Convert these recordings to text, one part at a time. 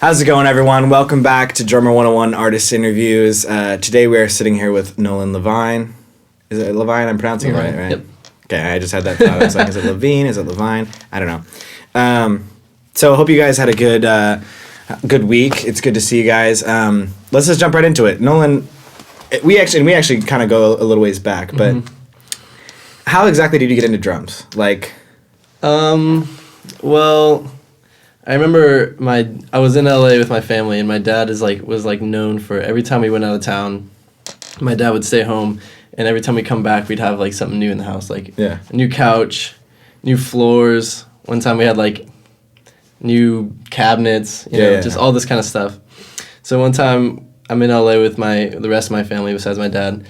How's it going, everyone? Welcome back to Drummer 101 Artist Interviews. Today we are sitting here with Nolan Levine. Is it Levine? I'm pronouncing it right? Yep. Okay, I just had that thought. I was like, is it Levine? Is it Levine? I don't know. So I hope you guys had a good week. It's good to see you guys. Let's just jump right into it. Nolan, we actually kind of go a little ways back, but how exactly did you get into drums? Well, I remember I was in LA with my family, and my dad was known for every time we went out of town, my dad would stay home, and every time we come back, we'd have something new in the house, a new couch, new floors. One time we had new cabinets, just all this kind of stuff. So one time I'm in LA with the rest of my family besides my dad,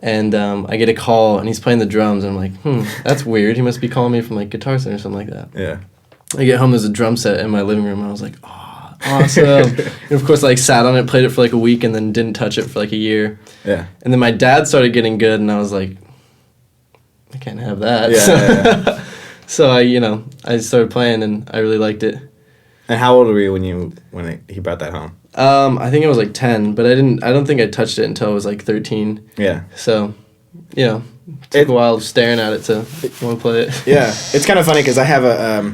and I get a call, and he's playing the drums, and I'm like, that's weird. He must be calling me from Guitar Center or something like that. Yeah. I get home, there's a drum set in my living room, and I was like, oh, awesome. And of course, sat on it, played it for a week, and then didn't touch it for a year. Yeah. And then my dad started getting good, and I was like, I can't have that. Yeah. So I started playing, and I really liked it. And how old were you when he brought that home? I think I was 10, but I don't think I touched it until I was 13. Yeah. So, took a while staring at it to want to play it. Yeah. It's kind of funny because I have a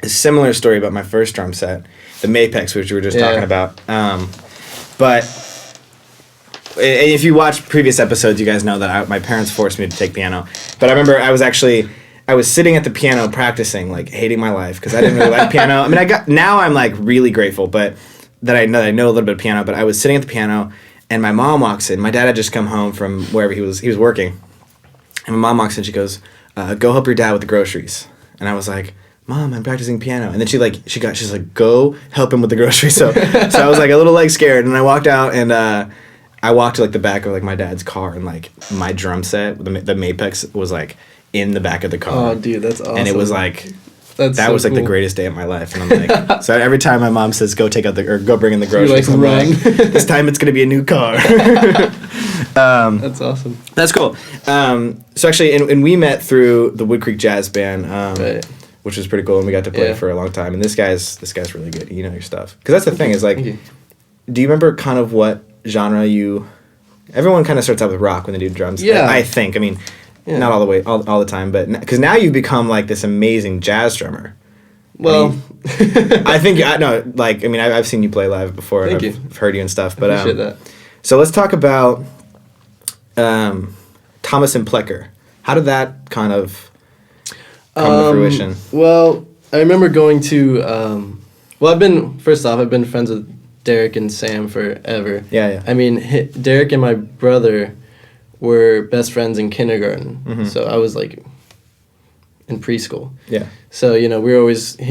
similar story about my first drum set, the Mapex, which we were just talking about. But if you watch previous episodes, you guys know that my parents forced me to take piano. But I remember I was sitting at the piano practicing, hating my life because I didn't really like piano. I mean, now I'm really grateful, but that I know a little bit of piano. But I was sitting at the piano, and my mom walks in. My dad had just come home from wherever he was working, and my mom walks in. She goes, "Go help your dad with the groceries." And I was like, Mom, I'm practicing piano. And then she's like, go help him with the groceries. So I was a little scared, and I walked out, and I walked to the back of my dad's car, and my drum set, the Mapex was in the back of the car. Oh, dude, that's awesome. And it was that was cool. the greatest day of my life. And I'm so every time my mom says go bring in the groceries, you run. This time it's gonna be a new car. That's awesome. That's cool. So actually, and we met through the Wood Creek Jazz Band. Right. Which was pretty cool, and we got to play for a long time. And this guy's really good. You know your stuff. Because that's the thing is do you remember kind of what genre everyone kind of starts out with rock when they do drums. Yeah. I think. I mean, not all the way, all the time, but because now you've become this amazing jazz drummer. Well, I think I've seen you play live before. Thank and I've heard you and stuff. But appreciate that. So let's talk about Thomas and Plecker. How did that kind of come to fruition? Well, I remember going to I've been friends with Derek and Sam forever. Yeah. I mean, Derek and my brother were best friends in kindergarten. So I was in preschool. Yeah. So, he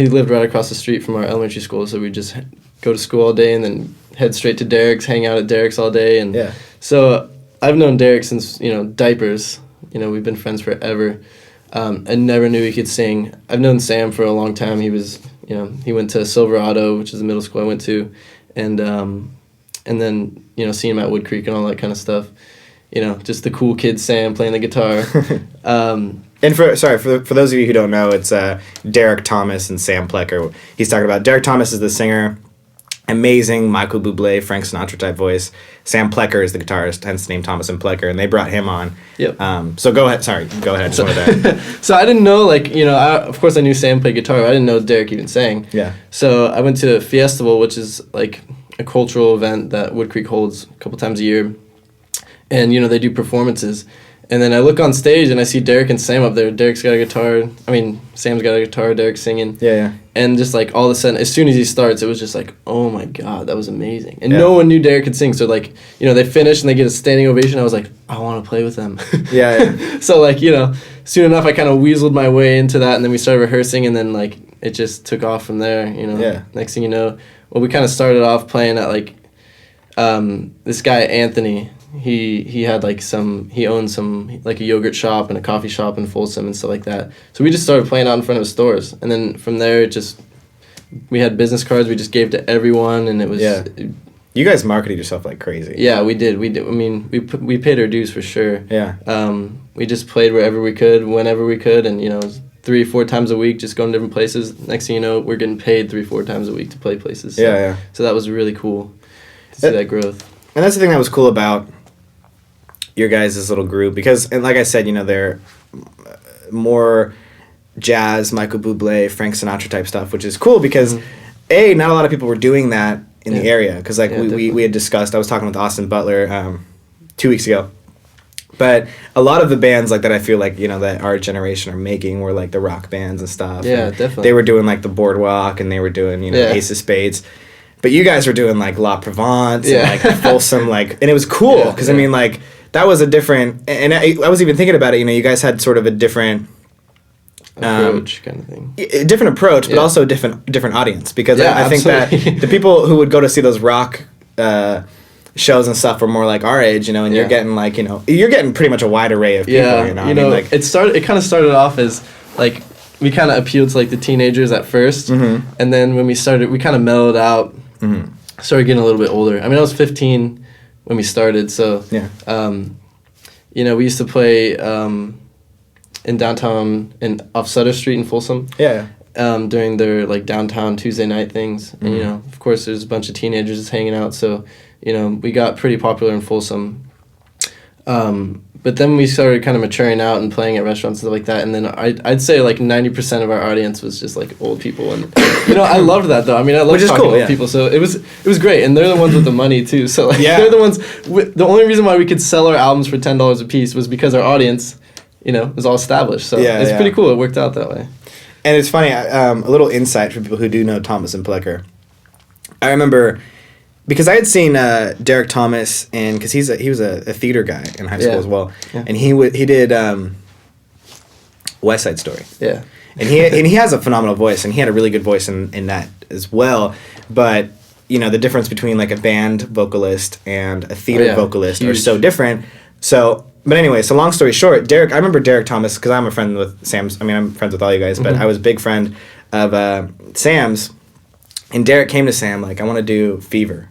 lived right across the street from our elementary school, so we'd just go to school all day and then head straight to Derek's, hang out at Derek's all day. And so I've known Derek since, diapers. We've been friends forever. I never knew he could sing. I've known Sam for a long time. He was, he went to Silverado, which is the middle school I went to, and then, seeing him at Wood Creek and all that kind of stuff. Just the cool kid Sam playing the guitar. And for those of you who don't know, it's Derek Thomas and Sam Plecker. He's talking about Derek Thomas is the singer, amazing Michael Bublé, Frank Sinatra type voice. Sam Plecker is the guitarist, hence the name Thomas and Plecker, and they brought him on. Yep. So go ahead. Sorry, go ahead. So I didn't know, of course I knew Sam played guitar. I didn't know Derek even sang. Yeah. So I went to a Fiestival, which is a cultural event that Wood Creek holds a couple times a year, and they do performances. And then I look on stage and I see Derek and Sam up there. Derek's got a guitar. Sam's got a guitar. Derek's singing. Yeah. And just all of a sudden, as soon as he starts, it was just oh my God, that was amazing. And no one knew Derek could sing. So they finish and they get a standing ovation. I was like, I want to play with them. Yeah. So soon enough, I kind of weaseled my way into that, and then we started rehearsing, and then it just took off from there. Yeah. Next thing you know, we kind of started off playing at this guy Anthony. He had he owned some a yogurt shop and a coffee shop in Folsom and stuff like that. So we just started playing out in front of his stores, and then from there we had business cards we just gave to everyone, and it was You guys marketed yourself like crazy. Yeah, we did. I mean, we paid our dues for sure. Yeah. We just played wherever we could, whenever we could, and 3-4 times a week, just going to different places. Next thing you know, we're getting paid 3-4 times a week to play places. So, Yeah. So that was really cool to see that growth. And that's the thing that was cool about your guys' little group, because, and like I said, they're more jazz, Michael Bublé, Frank Sinatra type stuff, which is cool because not a lot of people were doing that in the area, because we had discussed, I was talking with Austin Butler 2 weeks ago, but a lot of the bands like that I feel like that our generation are making were like the rock bands and stuff. Yeah, and definitely. they were doing like the Boardwalk, and they were doing Ace of Spades, but you guys were doing like La Provence and like Folsom, like, and it was cool because I mean, like, that was a different, and I was even thinking about it, you guys had sort of a different approach kind of thing. A different approach, but also a different audience, because I think that the people who would go to see those rock shows and stuff were more like our age, and you're getting like, you're getting pretty much a wide array of people, I mean, like, it kind of started off as like, we kind of appealed to like the teenagers at first, and then when we started, we kind of mellowed out, started getting a little bit older. I mean, I was 15 when we started, so we used to play in downtown and off Sutter Street in Folsom. During their like downtown Tuesday night things, and of course there's a bunch of teenagers just hanging out, so we got pretty popular in Folsom. But then we started kind of maturing out and playing at restaurants and stuff like that, and then I'd say like 90% of our audience was just like old people, and I loved that though. I mean, I love talking to old people, so it was great, and they're the ones with the money too. So like they're the ones. The only reason why we could sell our albums for $10 a piece was because our audience, was all established. So it's pretty cool. It worked out that way. And it's funny, a little insight for people who do know Thomas and Plecker. I remember, because I had seen Derek Thomas, and because he was a theater guy in high school as well, and he did West Side Story. And he has a phenomenal voice, and he had a really good voice in that as well. But the difference between like a band vocalist and a theater vocalist are so different. So. But anyway, so long story short, I remember Derek Thomas, because I'm a friend with Sam's. I mean, I'm friends with all you guys, but I was a big friend of Sam's, and Derek came to Sam like, I want to do Fever.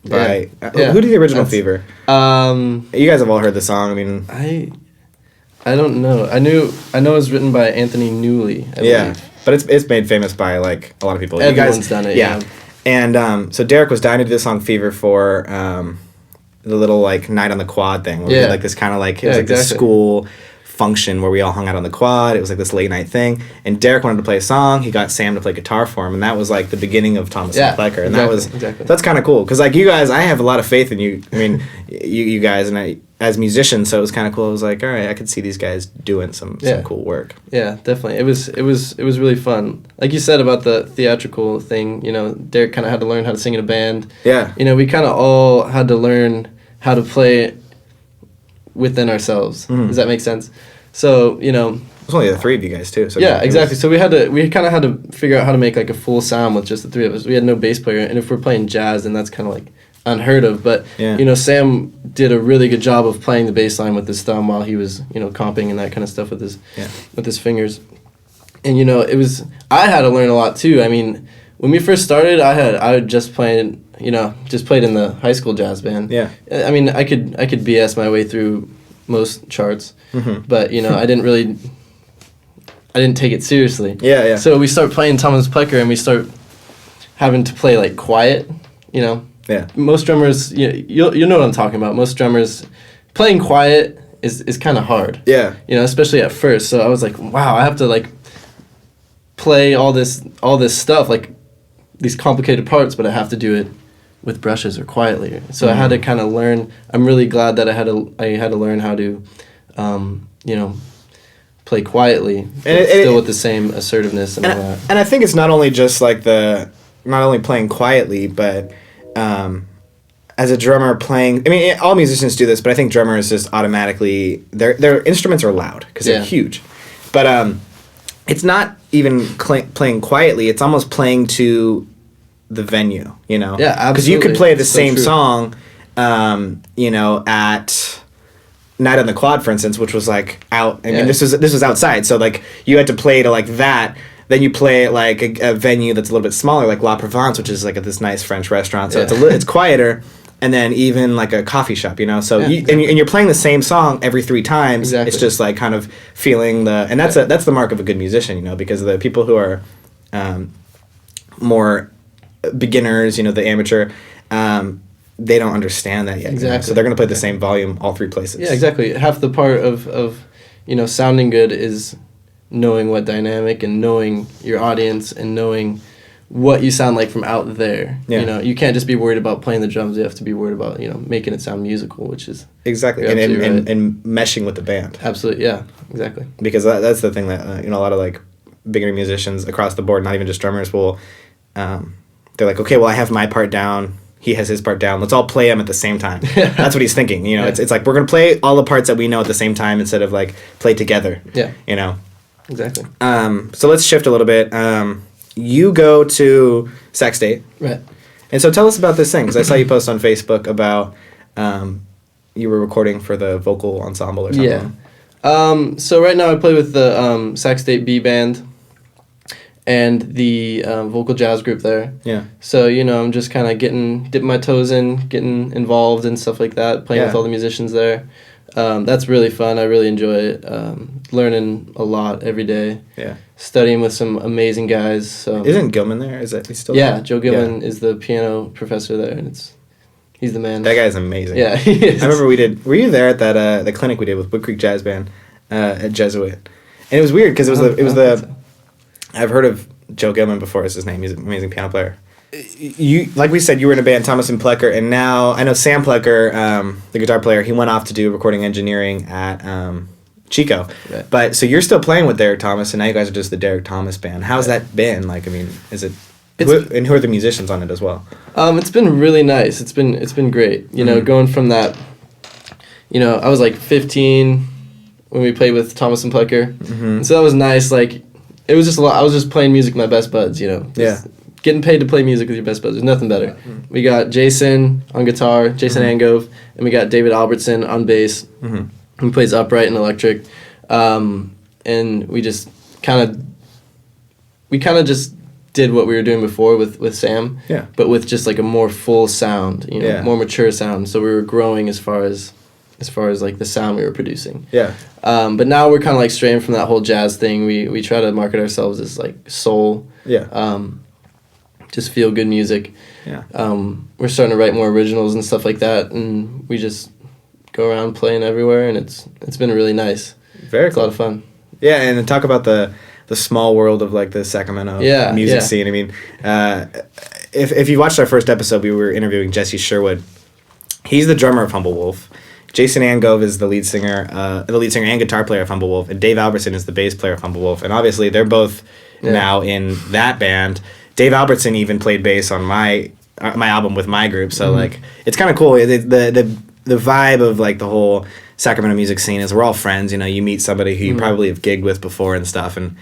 Who did the original Fever? You guys have all heard the song. I mean, I don't know. I know it was written by Anthony Newley. I believe. But it's made famous by like a lot of people. Everyone's done it. Yeah. And so Derek was dying to do the song Fever for the little like night on the quad thing, where we did like this kind of like, it was like this school function where we all hung out on the quad. It was like this late night thing, and Derek wanted to play a song. He got Sam to play guitar for him, and that was like the beginning of Thomas and Plecker, and that's kind of cool, because like you guys, I have a lot of faith in you. I mean, you guys, and as musicians, so it was kind of cool. I was like, all right, I could see these guys doing some cool work. Yeah, definitely. It was really fun. Like you said about the theatrical thing, Derek kind of had to learn how to sing in a band. We kind of all had to learn how to play within ourselves. Does that make sense? So, It's only the three of you guys too. So exactly. So we kind of had to figure out how to make like a full sound with just the three of us. We had no bass player, and if we're playing jazz, then that's kind of like unheard of. But Sam did a really good job of playing the bass line with his thumb while he was comping and that kind of stuff with his fingers. And I had to learn a lot too. I mean, when we first started, I would just played in the high school jazz band. I mean, I could BS my way through most charts, but I didn't take it seriously. So we start playing Thomas Plecker, and we start having to play like quiet. Most drummers, you'll know what I'm talking about. Most drummers playing quiet is kind of hard. Especially at first. So I was like, wow, I have to like play all this stuff, like these complicated parts, but I have to do it with brushes or quietly. So I had to kind of learn. I'm really glad that I had to learn how to, play quietly, but still with the same assertiveness and all that. And I think it's not only just like not only playing quietly, but as a drummer playing. I mean, all musicians do this, but I think drummers just automatically their instruments are loud because they're huge, but it's not even playing quietly. It's almost playing to the venue, Yeah, absolutely. Because you could play the same song, at Night on the Quad, for instance, which was like out. I mean, this was outside, so like you had to play to like that. Then you play at like a venue that's a little bit smaller, like La Provence, which is like at this nice French restaurant. So it's quieter. and then even like a coffee shop, you know. So exactly. and you're playing the same song every 3 times. Exactly. It's just like kind of feeling and that's that's the mark of a good musician, you know, because the people who are more beginners, you know, the amateur, they don't understand that yet. Exactly. You know? So they're going to play the same volume all 3 places. Yeah, exactly. Half the part of you know, sounding good is knowing what dynamic and knowing your audience and knowing what you sound like from out there. Yeah. You know, you can't just be worried about playing the drums. You have to be worried about, you know, making it sound musical, which is exactly, and meshing with the band. Absolutely, yeah, exactly. Because that's the thing that you know, a lot of like beginner musicians across the board, not even just drummers, will they're like, okay, well, I have my part down. He has his part down. Let's all play them at the same time. That's what he's thinking. You know, it's like we're gonna play all the parts that we know at the same time instead of like play together. Yeah. You know. Exactly. So let's shift a little bit. You go to Sac State. Right. And so tell us about this thing, because I saw you post on Facebook about you were recording for the vocal ensemble or something. Yeah. So right now I play with the Sac State B band and the vocal jazz group there. Yeah. So, you know, I'm just kind of dipping my toes in, getting involved and stuff like that, playing with all the musicians there. That's really fun. I really enjoy it. Learning a lot every day. Yeah. Studying with some amazing guys. So isn't Gilman there? Is that he's still? Yeah, there? Joe Gilman is the piano professor there, and he's the man. That guy's amazing. Yeah, he is. I remember were you there at that the clinic we did with Wood Creek Jazz Band at Jesuit, and it was weird because I've heard of Joe Gilman before. Is his name? He's an amazing piano player. You, like we said, you were in a band, Thomas and Plecker, and now I know Sam Plecker, the guitar player. He went off to do recording engineering at Chico. Right. But so you're still playing with Derek Thomas, and now you guys are just the Derek Thomas band. How's that been? Like, I mean, who are the musicians on it as well? It's been really nice. It's been great. You know, going from that. You know, I was like 15 when we played with Thomas and Plecker, and so that was nice. Like, it was just a lot. I was just playing music with my best buds. You know. Yeah. Getting paid to play music with your best buds. There's nothing better. We got Jason on guitar, Jason Angove, and we got David Albertson on bass. He plays upright and electric. And we just kind of just did what we were doing before with Sam. Yeah. But with just like a more full sound, you know, more mature sound. So we were growing as far as like the sound we were producing. Yeah. But now we're kind of like straying from that whole jazz thing. We try to market ourselves as like soul. Yeah. Just feel good music. Yeah. We're starting to write more originals and stuff like that, and we just go around playing everywhere, and it's been really nice. Very It's cool. a lot of fun. Yeah, and talk about the small world of like the Sacramento music scene. I mean, if you watched our first episode, we were interviewing Jesse Sherwood. He's the drummer of Humble Wolf. Jason Angove is the lead singer and guitar player of Humble Wolf, and Dave Albertson is the bass player of Humble Wolf. And obviously, they're both now in that band. Dave Albertson even played bass on my album with my group, so like it's kind of cool. The vibe of like the whole Sacramento music scene is we're all friends. You know, you meet somebody who you probably have gigged with before and stuff, and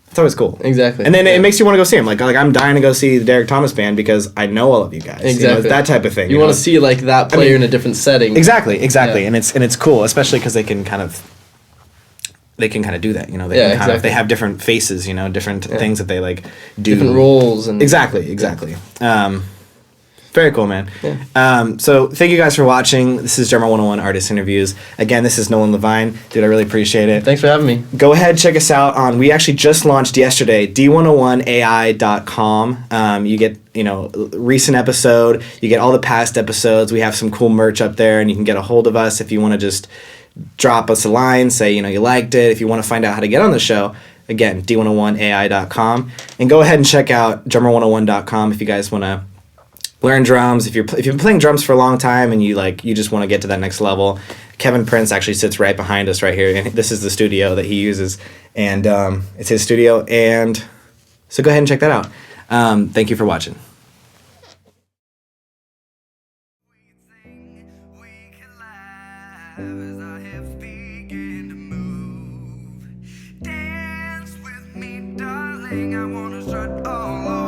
it's always cool. Exactly. And then it makes you want to go see him. Like I'm dying to go see the Derek Thomas band because I know all of you guys. Exactly. You know, it's that type of thing. You want to see like that player in a different setting. Exactly. Yeah. And it's cool, especially because they can kind of do that, you know. They have different faces, you know, different things that they like do. Different roles and exactly. Very cool, man. Yeah. So thank you guys for watching. This is Drummer 101 Artist Interviews. Again, this is Nolan Levine. Dude, I really appreciate it. Thanks for having me. Go ahead, check us out we actually just launched yesterday, d101ai.com. You get, you know, recent episode, you get all the past episodes. We have some cool merch up there, and you can get a hold of us if you want to just drop us a line, say, you know, you liked it. If you want to find out how to get on the show, again, d101ai.com. And go ahead and check out drummer101.com if you guys want to learn drums. If you've been playing drums for a long time and you just want to get to that next level, Kevin Prince actually sits right behind us right here, and this is the studio that he uses, and it's his studio, and so go ahead and check that out. Thank you for watching. As our hips begin to move, dance with me, darling. I wanna start all over.